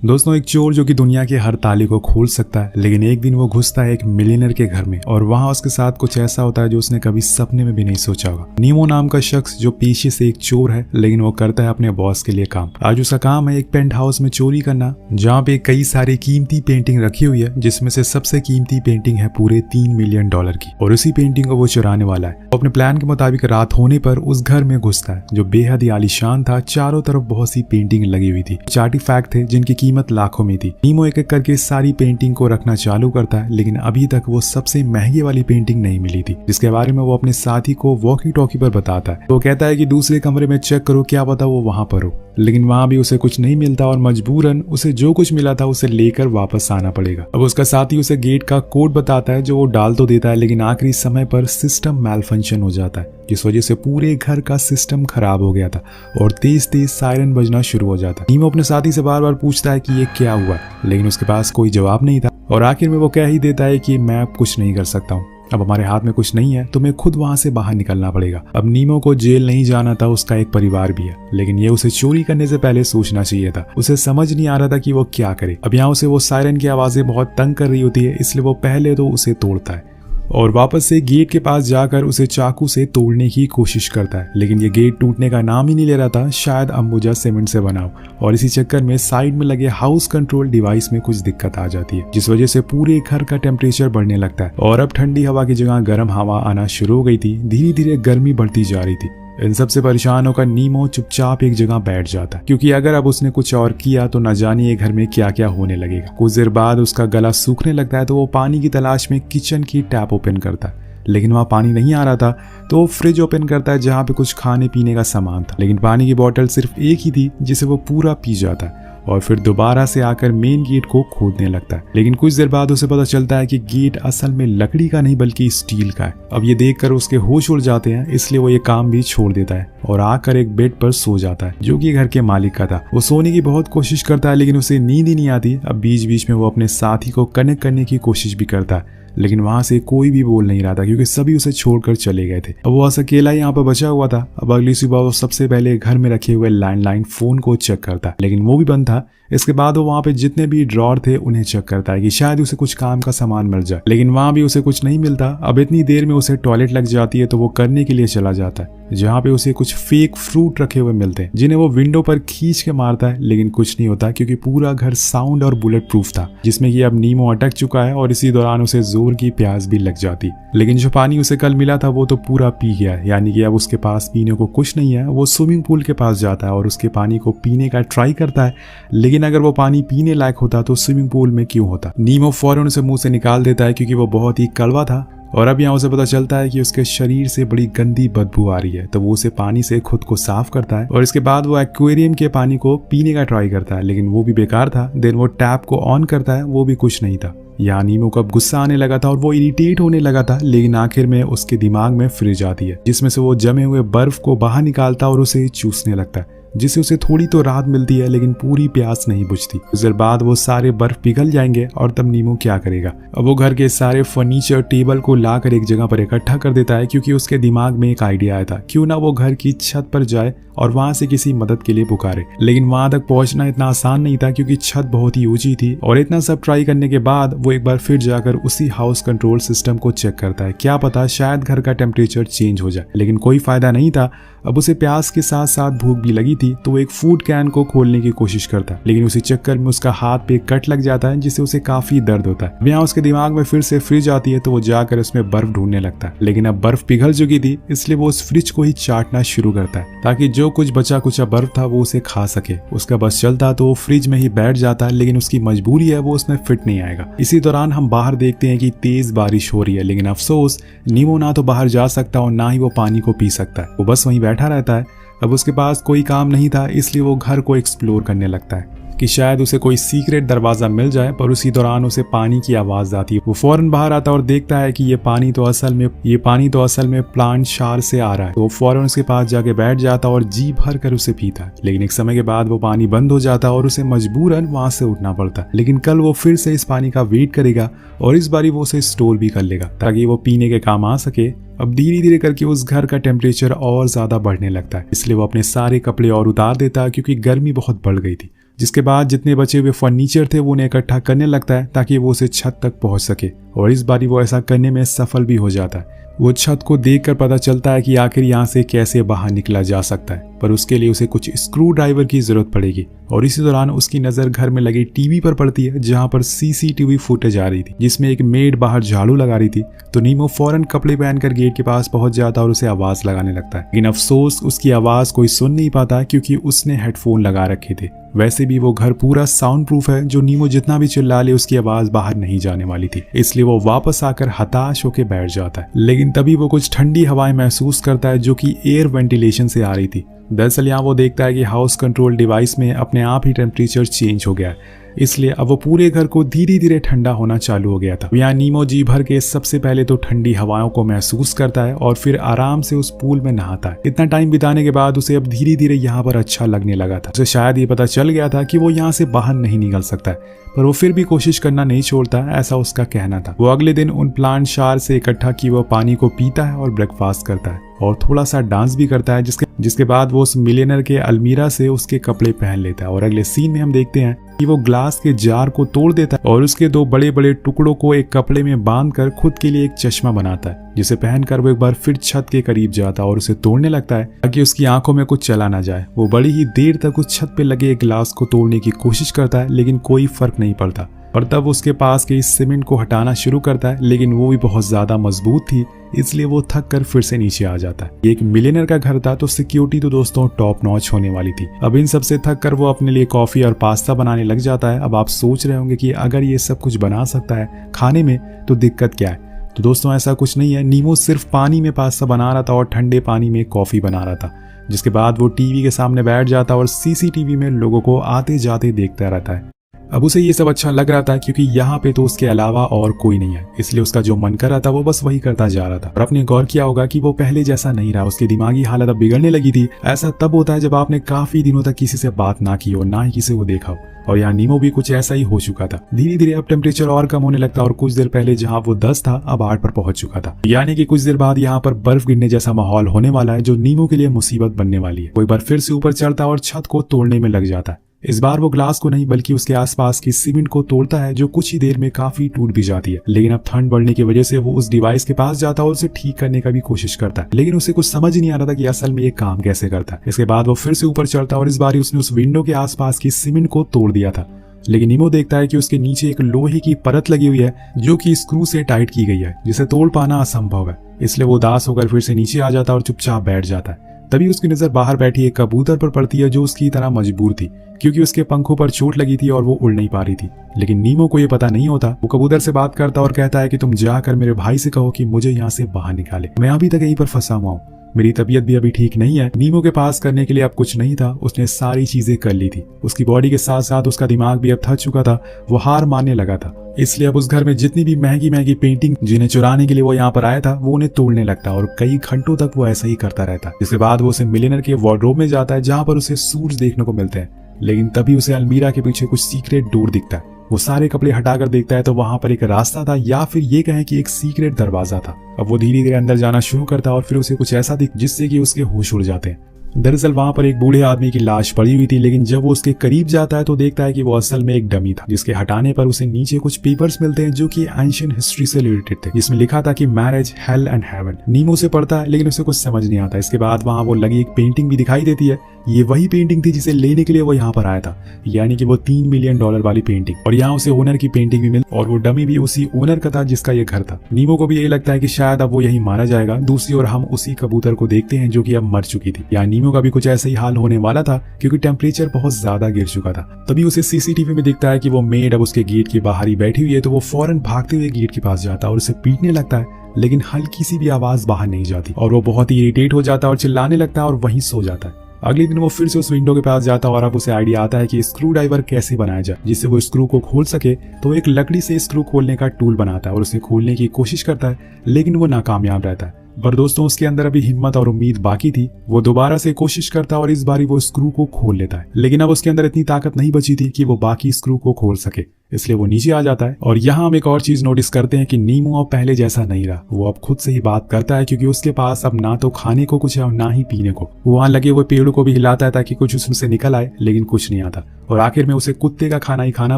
दोस्तों, एक चोर जो कि दुनिया के हर ताले को खोल सकता है, लेकिन एक दिन वो घुसता है एक मिलियनर के घर में और वहां उसके साथ कुछ ऐसा होता है जो उसने कभी सपने में भी नहीं सोचा होगा। नीमो नाम का शख्स जो पेशे से एक चोर है, लेकिन वो करता है अपने बॉस के लिए काम। आज उसका काम है एक पेंट हाउस में चोरी करना, जहाँ पे कई सारी कीमती पेंटिंग रखी हुई है, जिसमें से सबसे कीमती पेंटिंग है पूरे $3 मिलियन की, और उसी पेंटिंग को वो चुराने वाला है। अपने प्लान के मुताबिक रात होने पर उस घर में घुसता है जो बेहद ही आलीशान था। चारों तरफ बहुत सी पेंटिंग लगी हुई थी, आर्टिफैक्ट थे जिनकी कीमत लाखों में थी। नीमो एक एक करके सारी पेंटिंग को रखना चालू करता है, लेकिन अभी तक वो सबसे महंगी वाली पेंटिंग नहीं मिली थी, जिसके बारे में वो अपने साथी को वॉकी टॉकी पर बताता है। वो कहता है कि दूसरे कमरे में चेक करो, क्या पता वो वहां पर हो, लेकिन वहां भी उसे कुछ नहीं मिलता और मजबूरन उसे जो कुछ मिला था उसे लेकर वापस आना पड़ेगा। अब उसका साथी उसे गेट का कोड बताता है जो वो डाल तो देता है, लेकिन आखिरी समय पर सिस्टम मैलफंक्शन हो जाता है, जिस वजह से पूरे घर का सिस्टम खराब हो गया था और तेज तेज सायरन बजना शुरू हो जाता है। नीमो अपने साथी से बार बार पूछता है कि ये क्या हुआ, लेकिन उसके पास कोई जवाब नहीं था और आखिर में वो कह ही देता है कि मैं अब कुछ नहीं कर सकता हूँ, अब हमारे हाथ में कुछ नहीं है, तुम्हें खुद वहां से बाहर निकलना पड़ेगा। अब नीमो को जेल नहीं जाना था, उसका एक परिवार भी है, लेकिन ये उसे चोरी करने से पहले सोचना चाहिए था। उसे समझ नहीं आ रहा था कि वो क्या करे। अब यहाँ उसे वो सायरन की आवाजें बहुत तंग कर रही होती है, इसलिए वो पहले तो उसे तोड़ता है और वापस से गेट के पास जाकर उसे चाकू से तोड़ने की कोशिश करता है, लेकिन ये गेट टूटने का नाम ही नहीं ले रहा था। शायद अंबुजा सीमेंट से बना हो, और इसी चक्कर में साइड में लगे हाउस कंट्रोल डिवाइस में कुछ दिक्कत आ जाती है, जिस वजह से पूरे घर का टेम्परेचर बढ़ने लगता है और अब ठंडी हवा की जगह गर्म हवा आना शुरू हो गई थी। धीरे धीरे गर्मी बढ़ती जा रही थी। इन सबसे परेशान होकर नीमो चुपचाप एक जगह बैठ जाता है, क्योंकि अगर अब उसने कुछ और किया तो न जानिए घर में क्या क्या होने लगेगा। कुछ देर बाद उसका गला सूखने लगता है, तो वो पानी की तलाश में किचन की टैप ओपन करता है, लेकिन वहाँ पानी नहीं आ रहा था। तो वो फ्रिज ओपन करता है जहाँ पे कुछ खाने पीने का सामान था, लेकिन पानी की बोतल सिर्फ एक ही थी जिसे वो पूरा पी जाता है और फिर दोबारा से आकर मेन गेट को खोदने लगता है। लेकिन कुछ देर बाद उसे पता चलता है कि गेट असल में लकड़ी का नहीं बल्कि स्टील का है। अब ये देखकर उसके होश उड़ जाते हैं, इसलिए वो ये काम भी छोड़ देता है और आकर एक बेड पर सो जाता है जो कि घर के मालिक का था। वो सोने की बहुत कोशिश करता है, लेकिन उसे नींद ही नहीं आती। अब बीच बीच में वो अपने साथी को कनेक्ट करने की कोशिश भी करता है, लेकिन वहां से कोई भी बोल नहीं रहा था, क्योंकि सभी उसे छोड़कर चले गए थे। अब वो अकेला यहाँ पर बचा हुआ था। अब अगली सुबह वो सबसे पहले घर में रखे हुए लैंडलाइन फोन को चेक करता है, लेकिन वो भी बंद था। इसके बाद वो वहाँ पे जितने भी ड्रॉर थे उन्हें चेक करता है कि शायद उसे कुछ काम का सामान मिल जाए, लेकिन वहाँ भी उसे कुछ नहीं मिलता। अब इतनी देर में उसे टॉयलेट लग जाती है, तो वो करने के लिए चला जाता है, जहाँ पे उसे कुछ फेक फ्रूट रखे हुए मिलते हैं, जिन्हें वो विंडो पर खींच के मारता है, लेकिन कुछ नहीं होता, क्योंकि पूरा घर साउंड और बुलेट प्रूफ था, जिसमें कि अब नीमो अटक चुका है और इसी दौरान उसे जोर की प्यास भी लग जाती। लेकिन जो पानी उसे कल मिला था वो तो पूरा पी गया, यानी कि अब उसके पास पीने को कुछ नहीं है। वो स्विमिंग पूल के पास जाता है और उसके पानी को पीने का ट्राई करता है, लेकिन अगर वो पानी पीने लायक होता तो स्विमिंग पूल में क्यों होता। नीमो फौरन उसे मुंह से निकाल देता है, क्योंकि वो बहुत ही कड़वा था। और अब यहाँ उसे पता चलता है कि उसके शरीर से बड़ी गंदी बदबू आ रही है, तो वो उसे पानी से खुद को साफ करता है और इसके बाद वो एक्वेरियम के पानी को पीने का ट्राई करता है, लेकिन वो भी बेकार था। देन वो टैप को ऑन करता है, वो भी कुछ नहीं था। यहाँ नीमो को अब गुस्सा आने लगा था और वो इरिटेट होने लगा था, लेकिन आखिर में उसके दिमाग में फ्रिज आती है, जिसमें से वो जमे हुए बर्फ को बाहर निकालता और उसे चूसने लगता है, जिससे उसे थोड़ी तो राहत मिलती है, लेकिन पूरी प्यास नहीं बुझती। कुछ देर बाद वो सारे बर्फ पिघल जाएंगे और तब नीमो क्या करेगा। अब वो घर के सारे फर्नीचर टेबल को लाकर एक जगह पर इकट्ठा कर देता है, क्योंकि उसके दिमाग में एक आइडिया आया था, क्यों ना वो घर की छत पर जाए और वहां से किसी मदद के लिए पुकारे। लेकिन वहां तक पहुंचना इतना आसान नहीं था, क्योंकि छत बहुत ही ऊंची थी और इतना सब ट्राई करने के बाद वो एक बार फिर जाकर उसी हाउस कंट्रोल सिस्टम को चेक करता है, क्या पता शायद घर का टेम्परेचर चेंज हो जाए, लेकिन कोई फायदा नहीं था। अब उसे प्यास के साथ साथ भूख भी लगी थी, तो वो एक फूड कैन को खोलने की कोशिश करता है, लेकिन उसी चक्कर में उसका हाथ पे कट लग जाता है, जिससे उसे काफी दर्द होता है। यहाँ उसके दिमाग में फिर से फ्रिज आती है, तो वो जाकर उसमें बर्फ ढूंढने लगता है, लेकिन अब बर्फ पिघल चुकी थी, इसलिए वो उस फ्रिज को ही चाटना शुरू करता है, ताकि जो कुछ बचा कुचा बर्फ था वो उसे खा सके। उसका बस चलता तो वो फ्रिज में ही बैठ जाता है, लेकिन उसकी मजबूरी है, वो उसमें फिट नहीं आएगा। इसी दौरान हम बाहर देखते हैं कि तेज बारिश हो रही है, लेकिन अफसोस नीमो ना तो बाहर जा सकता और ना ही वो पानी को पी सकता है, वो बस वहीं बैठा रहता है। अब उसके पास कोई काम नहीं था, इसलिए वो घर को एक्सप्लोर करने लगता है कि शायद उसे कोई सीक्रेट दरवाजा मिल जाए, पर उसी दौरान उसे पानी की आवाज आती है। वो फौरन बाहर आता और देखता है कि ये पानी तो असल में प्लांट शार से आ रहा है। तो वो फौरन उसके पास जाके बैठ जाता और जी भर कर उसे पीता, लेकिन एक समय के बाद वो पानी बंद हो जाता और उसे मजबूरन वहां से उठना पड़ता। लेकिन कल वो फिर से इस पानी का वेट करेगा और इस बारी वो उसे स्टोर भी कर लेगा, ताकि वो पीने के काम आ सके। अब धीरे धीरे करके उस घर का टेम्परेचर और ज्यादा बढ़ने लगता है, इसलिए वो अपने सारे कपड़े और उतार देता है, क्योंकि गर्मी बहुत बढ़ गई थी, जिसके बाद जितने बचे हुए फर्नीचर थे वो उन्हें इकट्ठा करने लगता है ताकि वो उसे छत तक पहुंच सके, और इस बारी वो ऐसा करने में सफल भी हो जाता है। वो छत को देखकर पता चलता है कि आखिर यहाँ से कैसे बाहर निकला जा सकता है, पर उसके लिए उसे कुछ स्क्रू ड्राइवर की जरूरत पड़ेगी। और इसी दौरान उसकी नजर घर में लगी टीवी पर पड़ती है, जहाँ पर सीसीटीवी फुटेज आ रही थी जिसमें एक मेड बाहर झाड़ू लगा रही थी। तो नीमो फौरन कपड़े पहनकर गेट के पास पहुंच जाता है और उसे आवाज लगाने लगता है, लेकिन अफसोस उसकी आवाज कोई सुन नहीं पाता क्योंकि उसने हेडफोन लगा रखे थे। वैसे भी वो घर पूरा साउंड प्रूफ है, जो नीमो जितना भी चिल्ला ले उसकी आवाज बाहर नहीं जाने वाली थी, इसलिए वो वापस आकर हताश होकर बैठ जाता है। लेकिन तभी वो कुछ ठंडी हवाएं महसूस करता है जो कि एयर वेंटिलेशन से आ रही थी। दरअसल यहाँ वो देखता है कि हाउस कंट्रोल डिवाइस में अपने आप ही टेम्परेचर चेंज हो गया है, इसलिए अब वो पूरे घर को धीरे धीरे ठंडा होना चालू हो गया था। यहाँ नीमो जी भर के सबसे पहले तो ठंडी हवाओं को महसूस करता है और फिर आराम से उस पूल में नहाता है। इतना टाइम बिताने के बाद उसे अब धीरे धीरे यहाँ पर अच्छा लगने लगा था। उसे शायद ये पता चल गया था कि वो यहाँ से बाहर नहीं निकल सकता है, पर वो फिर भी कोशिश करना नहीं छोड़ता, ऐसा उसका कहना था। वो अगले दिन उन प्लांट शार से इकट्ठा किए हुए पानी को पीता है और ब्रेकफास्ट करता है और थोड़ा सा डांस भी करता है, जिसके बाद वो उस मिलियनर के अलमीरा से उसके कपड़े पहन लेता है। और अगले सीन में हम देखते हैं कि वो ग्लास के जार को तोड़ देता है और उसके 2 बड़े बड़े टुकड़ों को एक कपड़े में बांधकर खुद के लिए एक चश्मा बनाता है, जिसे पहनकर वो एक बार फिर छत के करीब जाता है और उसे तोड़ने लगता है ताकि उसकी आंखों में कुछ चला ना जाए। वो बड़ी ही देर तक उस छत पे लगे एक ग्लास को तोड़ने की कोशिश करता है, लेकिन कोई फर्क नहीं पड़ता। और तब उसके पास के इस सीमेंट को हटाना शुरू करता है, लेकिन वो भी बहुत ज्यादा मजबूत थी, इसलिए वो थक कर फिर से नीचे आ जाता है। एक मिलियनर का घर था तो सिक्योरिटी तो दोस्तों टॉप नॉच होने वाली थी। अब इन सब से थक कर वो अपने लिए कॉफी और पास्ता बनाने लग जाता है। अब आप सोच रहे होंगे कि अगर ये सब कुछ बना सकता है खाने में तो दिक्कत क्या है? तो दोस्तों ऐसा कुछ नहीं है। नीमो सिर्फ पानी में पास्ता बना रहा था और ठंडे पानी में कॉफी बना रहा था। जिसके बाद वो टीवी के सामने बैठ जाता और सीसीटीवी में लोगों को आते जाते देखता रहता है। अब उसे ये सब अच्छा लग रहा था क्योंकि यहाँ पे तो उसके अलावा और कोई नहीं है, इसलिए उसका जो मन कर रहा था वो बस वही करता जा रहा था। और आपने गौर किया होगा कि वो पहले जैसा नहीं रहा, उसकी दिमागी हालत अब बिगड़ने लगी थी। ऐसा तब होता है जब आपने काफी दिनों तक किसी से बात ना की हो, ना ही किसी को देखा हो। और यहाँ नीमो भी कुछ ऐसा ही हो चुका था। धीरे धीरे अब टेम्परेचर और कम होने लगता और कुछ देर पहले जहाँ वो 10 था अब 8 पर पहुंच चुका था। यानी कि कुछ देर बाद यहाँ पर बर्फ गिरने जैसा माहौल होने वाला है, जो नीमो के लिए मुसीबत बनने वाली है। वो एक बार फिर से ऊपर चढ़ता और छत को तोड़ने में लग जाता है। इस बार वो ग्लास को नहीं बल्कि उसके आसपास की सीमेंट को तोड़ता है, जो कुछ ही देर में काफी टूट भी जाती है। लेकिन अब ठंड बढ़ने की वजह से वो उस डिवाइस के पास जाता है और उसे ठीक करने का भी कोशिश करता है, लेकिन उसे कुछ समझ नहीं आ रहा था कि असल में ये काम कैसे करता है। इसके बाद वो फिर से ऊपर चढ़ता और इस बार उसने उस विंडो के आसपास की सीमेंट को तोड़ दिया था। लेकिन नीमो देखता है कि उसके नीचे एक लोहे की परत लगी हुई है जो कि स्क्रू से टाइट की गई है, जिसे तोड़ पाना असंभव है। इसलिए वो उदास होकर फिर से नीचे आ जाता और चुपचाप बैठ जाता है। तभी उसकी नजर बाहर बैठी एक कबूतर पर पड़ती है, जो उसकी तरह मजबूर थी क्योंकि उसके पंखों पर चोट लगी थी और वो उड़ नहीं पा रही थी। लेकिन नीमो को ये पता नहीं होता। वो कबूतर से बात करता और कहता है कि तुम जाकर मेरे भाई से कहो कि मुझे यहाँ से बाहर निकाले, मैं अभी तक यहीं पर फंसा हुआ हूँ, मेरी तबीयत भी अभी ठीक नहीं है। नीमो के पास करने के लिए अब कुछ नहीं था, उसने सारी चीजें कर ली थी। उसकी बॉडी के साथ साथ उसका दिमाग भी अब थक चुका था, वो हार मानने लगा था। इसलिए अब उस घर में जितनी भी महंगी महंगी पेंटिंग जिन्हें चुराने के लिए वो यहाँ पर आया था, वो उन्हें तोड़ने लगता और कई घंटों तक वो ऐसा ही करता रहता। जिसके बाद वो उसे मिलियनर के वार्डरोब में जाता है, जहाँ पर उसे सूट्स देखने को मिलते हैं। लेकिन तभी उसे अलमीरा के पीछे कुछ सीक्रेट डोर दिखता है। वो सारे कपड़े हटाकर देखता है तो वहां पर एक रास्ता था, या फिर ये कहें कि एक सीक्रेट दरवाजा था। अब वो धीरे धीरे अंदर जाना शुरू करता है और फिर उसे कुछ ऐसा दिख जिससे कि उसके होश उड़ जाते हैं। दरअसल वहां पर एक बूढ़े आदमी की लाश पड़ी हुई थी, लेकिन जब वो उसके करीब जाता है तो देखता है कि वो असल में एक डमी था, जिसके हटाने पर उसे नीचे कुछ पेपर्स मिलते हैं जो कि एंशिएंट हिस्ट्री से रिलेटेड थे, जिसमें लिखा था कि मैरिज, हेल एंड हेवन। नीमो उसे पढ़ता है लेकिन उसे कुछ समझ नहीं आता। इसके बाद वहां वो लगी एक पेंटिंग भी दिखाई देती है। ये वही पेंटिंग थी जिसे लेने के लिए वो यहाँ पर आया था, यानी कि वो $3 मिलियन वाली पेंटिंग। और यहाँ उसे ओनर की पेंटिंग भी मिली और वो डमी भी उसी ओनर का था जिसका ये घर था। नीमो को भी यही लगता है कि शायद अब वो यही मारा जाएगा। दूसरी ओर हम उसी कबूतर को देखते हैं जो कि अब मर चुकी थी। यहाँ नीमो का भी कुछ ऐसा ही हाल होने वाला था क्योंकि टेम्परेचर बहुत ज्यादा गिर चुका था। तभी उसे सीसीटीवी में दिखता है कि वो मेड अब उसके गेट के बाहर ही बैठी हुई है, तो वो फौरन भागते हुए गेट के पास जाता है और उसे पीटने लगता है, लेकिन हल्की सी भी आवाज बाहर नहीं जाती और वो बहुत ही इरिटेट हो जाता है और चिल्लाने लगता है और वहीं सो जाता है। अगले दिन वो फिर से उस विंडो के पास जाता है और अब उसे आइडिया आता है कि स्क्रू ड्राइवर कैसे बनाया जाए जिससे वो स्क्रू को खोल सके। तो एक लकड़ी से स्क्रू खोलने का टूल बनाता है और उसे खोलने की कोशिश करता है, लेकिन वो नाकामयाब रहता है। पर दोस्तों उसके अंदर अभी हिम्मत और उम्मीद बाकी थी। वो दोबारा से कोशिश करता है और इस बारी वो स्क्रू को खोल लेता है, लेकिन अब उसके अंदर इतनी ताकत नहीं बची थी कि वो बाकी स्क्रू को खोल सके। इसलिए वो नीचे आ जाता है। और यहाँ हम एक और चीज नोटिस करते हैं कि नीमो अब पहले जैसा नहीं रहा, वो अब खुद से ही बात करता है क्योंकि उसके पास अब ना तो खाने को कुछ है और ना ही पीने को। वो वहां लगे हुए पेड़ों को भी हिलाता है ताकि कुछ उसमें से निकल आए, लेकिन कुछ नहीं आता और आखिर में उसे कुत्ते का खाना ही खाना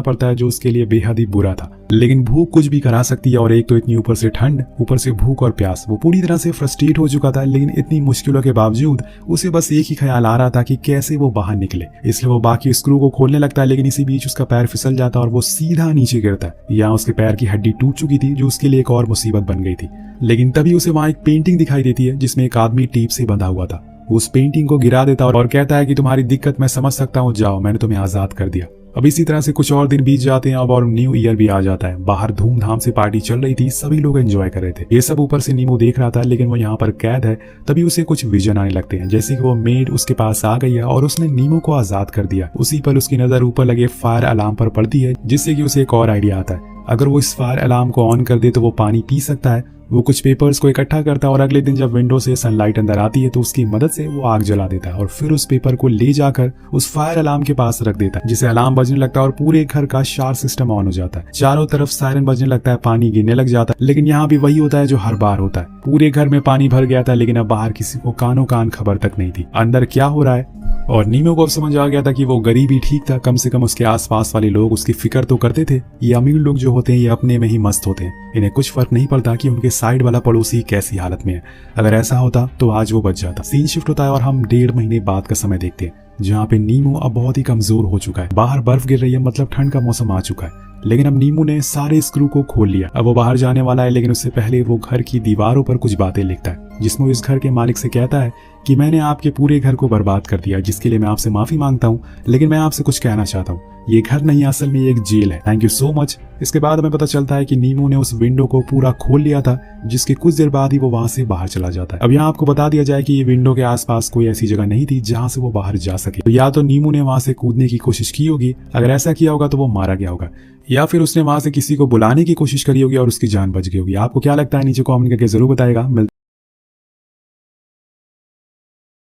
पड़ता है जो उसके लिए बेहद ही बुरा था। लेकिन भूख कुछ भी करा सकती है और एक तो इतनी ऊपर से ठंड, ऊपर से भूख और प्यास। वो पूरी तरह से फ्रस्ट्रेट हो चुका था, लेकिन इतनी मुश्किलों के बावजूद उसे बस एक ही ख्याल आ रहा था कि कैसे वो बाहर निकले। इसलिए वो बाकी स्क्रू को खोलने लगता है, लेकिन इसी बीच उसका पैर फिसल जाता है और वो सीधा नीचे गिरता है। यहाँ उसके पैर की हड्डी टूट चुकी थी जो उसके लिए एक और मुसीबत बन गई थी। लेकिन तभी उसे वहां एक पेंटिंग दिखाई देती है जिसमें एक आदमी टेप से बंधा हुआ था। वो उस पेंटिंग को गिरा देता और कहता है कि तुम्हारी दिक्कत मैं समझ सकता हूँ, जाओ, मैंने तुम्हें आजाद कर दिया। अब इसी तरह से कुछ और दिन बीत जाते हैं अब और न्यू ईयर भी आ जाता है। बाहर धूमधाम से पार्टी चल रही थी, सभी लोग एंजॉय कर रहे थे। ये सब ऊपर से नीमो देख रहा था, लेकिन वो यहाँ पर कैद है। तभी उसे कुछ विजन आने लगते हैं, जैसे कि वो मेड उसके पास आ गई है और उसने नीमो को आजाद कर दिया। उसी पर उसकी नजर ऊपर लगे फायर अलार्म पर पड़ती है, जिससे कि उसे एक और आइडिया आता है। अगर वो इस फायर अलार्म को ऑन कर दे तो वो पानी पी सकता है। वो कुछ पेपर्स को इकट्ठा करता है और अगले दिन जब विंडो से सनलाइट अंदर आती है तो उसकी मदद से वो आग जला देता है और फिर उस पेपर को ले जाकर उस फायर अलार्म के पास रख देता है, जिससे अलार्म बजने लगता है और पूरे घर का शार सिस्टम ऑन हो जाता है। चारों तरफ सायरन बजने लगता है, पानी गिरने लग जाता है। लेकिन यहाँ भी वही होता है जो हर बार होता है, पूरे घर में पानी भर गया था, लेकिन अब बाहर किसी को कानो कान खबर तक नहीं थी अंदर क्या हो रहा है। और नीमो को अब समझ आ गया था कि वो गरीब ही ठीक था, कम से कम उसके आसपास वाले लोग उसकी फिक्र तो करते थे। ये अमीर लोग जो होते हैं ये अपने में ही मस्त होते हैं, इन्हें कुछ फर्क नहीं पड़ता कि उनके साइड वाला पड़ोसी कैसी हालत में है। अगर ऐसा होता तो आज वो बच जाता। सीन शिफ्ट होता है और हम 1.5 महीने बाद का समय देखते हैं, जहाँ पे नीमो अब बहुत ही कमजोर हो चुका है। बाहर बर्फ गिर रही है, मतलब ठंड का मौसम आ चुका है। लेकिन अब नीमो ने सारे स्क्रू को खोल लिया। अब वो बाहर जाने वाला है, लेकिन उससे पहले वो घर की दीवारों पर कुछ बातें लिखता है, जिसमें इस घर के मालिक से कहता है कि मैंने आपके पूरे घर को बर्बाद कर दिया, जिसके लिए मैं आपसे माफी मांगता हूँ, लेकिन मैं आपसे कुछ कहना चाहता हूँ। ये घर नहीं, असल में ये एक जेल है। Thank you so much. इसके बाद हमें पता चलता है कि नीमो ने उस विंडो को पूरा खोल लिया था, जिसके कुछ देर बाद ही वो वहां से बाहर चला जाता है। अब यहाँ आपको बता दिया जाए कि ये विंडो के आसपास कोई ऐसी जगह नहीं थी जहां से वो बाहर जा सके। तो या तो नीमो ने वहां से कूदने की कोशिश की होगी, अगर ऐसा किया होगा तो वो मारा गया होगा, या फिर उसने वहां से किसी को बुलाने की कोशिश करी होगी और उसकी जान बच गई होगी। आपको क्या लगता है नीचे कमेंट करके जरूर बताएगा।